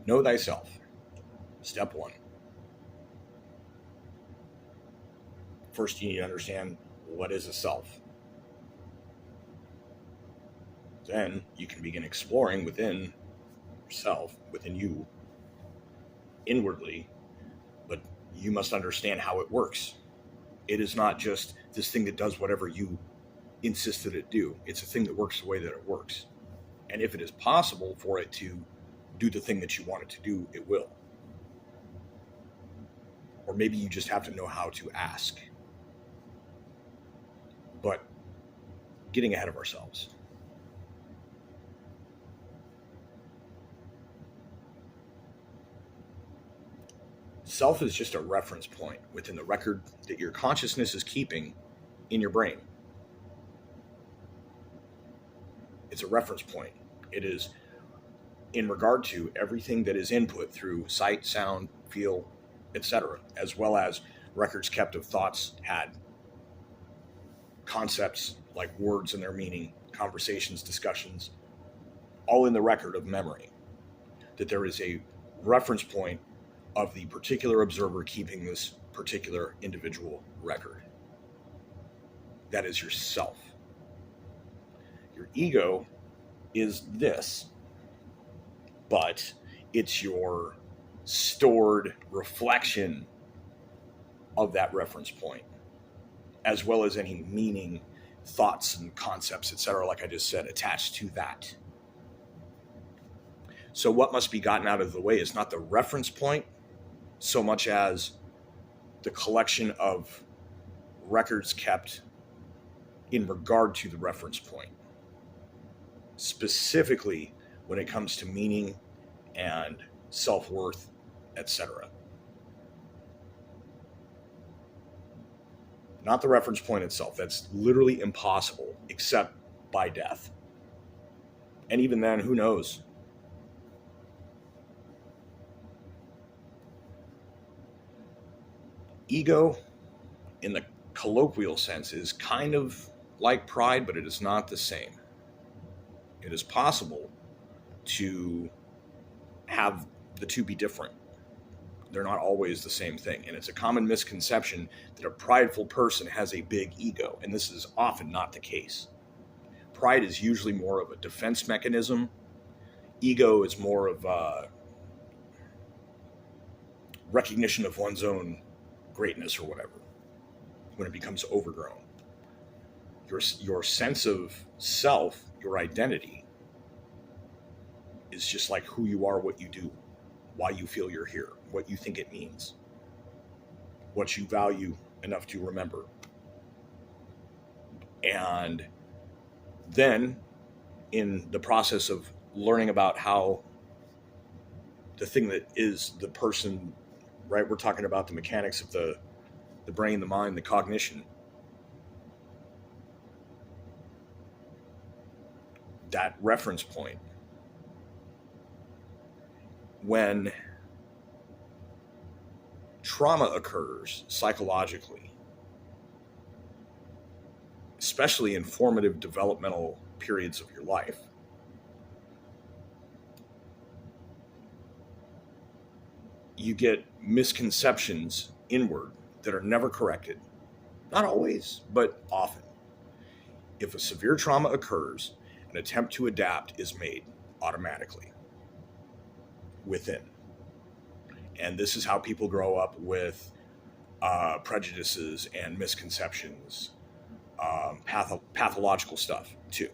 Know thyself. Step one. First, you need to understand what is a self. Then you can begin exploring within yourself, within you, inwardly, but you must understand how it works. It is not just this thing that does whatever you insist that it do. It's a thing that works the way that it works. And if it is possible for it to do the thing that you want it to do, it will. Or maybe you just have to know how to ask. But getting ahead of ourselves. Self is just a reference point within the record that your consciousness is keeping in your brain. It's a reference point. It is in regard to everything that is input through sight, sound, feel, etc., as well as records kept of thoughts had, concepts like words and their meaning, conversations, discussions, all in the record of memory. That there is a reference point of the particular observer keeping this particular individual record. That is yourself. Your ego is this, but it's your stored reflection of that reference point, as well as any meaning, thoughts, and concepts, etc., like I just said, attached to that. So what must be gotten out of the way is not the reference point so much as the collection of records kept in regard to the reference point, specifically when it comes to meaning and self-worth, etc. Not the reference point itself. That's literally impossible except by death. And even then, who knows? Ego, in the colloquial sense, is kind of like pride, but it is not the same. It is possible to have the two be different. They're not always the same thing. And it's a common misconception that a prideful person has a big ego, and this is often not the case. Pride is usually more of a defense mechanism. Ego is more of a recognition of one's own greatness or whatever, when it becomes overgrown. Your sense of self, your identity, is just like who you are, what you do, why you feel you're here, what you think it means, what you value enough to remember. And then in the process of learning about how the thing that is the person, right? We're talking about the mechanics of the brain, the mind, the cognition. That reference point. When trauma occurs psychologically, especially in formative developmental periods of your life, you get misconceptions inward that are never corrected. Not always, but often. If a severe trauma occurs, an attempt to adapt is made automatically within. And this is how people grow up with prejudices and misconceptions, pathological stuff too,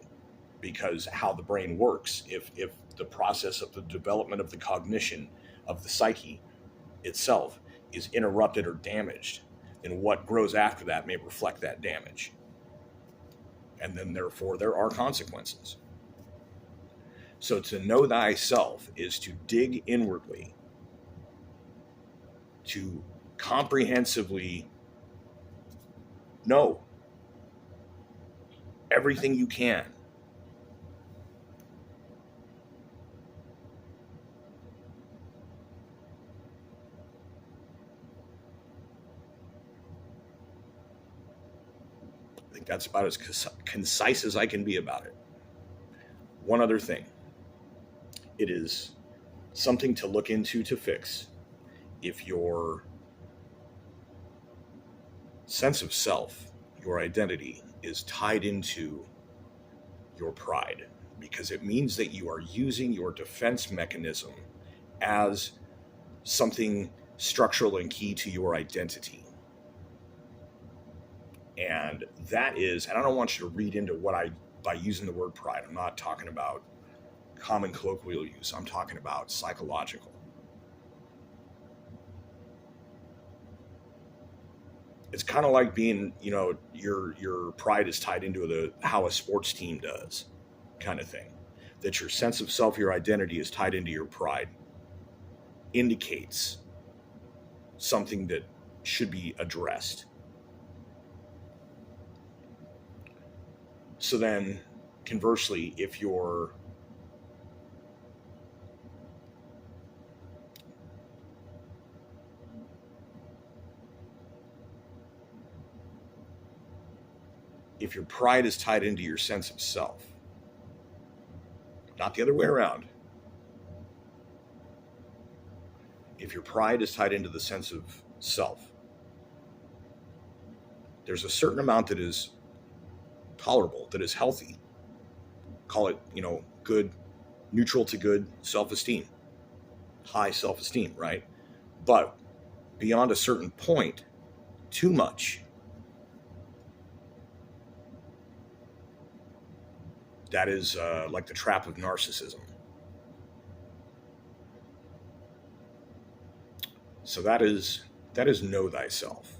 because how the brain works, if the process of the development of the cognition of the psyche itself is interrupted or damaged, then what grows after that may reflect that damage. And then therefore there are consequences. So to know thyself is to dig inwardly, to comprehensively know everything you can. I think that's about as concise as I can be about it. One other thing. It is something to look into to fix if your sense of self, your identity, is tied into your pride, because it means that you are using your defense mechanism as something structural and key to your identity. And that is, and I don't want you to read into by using the word pride, I'm not talking about common colloquial use, I'm talking about psychological. It's kind of like being, your pride is tied into how a sports team does, kind of thing. That your sense of self, your identity is tied into your pride, indicates something that should be addressed. So then, conversely, if your pride is tied into your sense of self, not the other way around. If your pride is tied into the sense of self, there's a certain amount that is tolerable, that is healthy. Call it, good, neutral to good self-esteem, high self-esteem, right? But beyond a certain point, too much, that is like the trap of narcissism. So that is know thyself.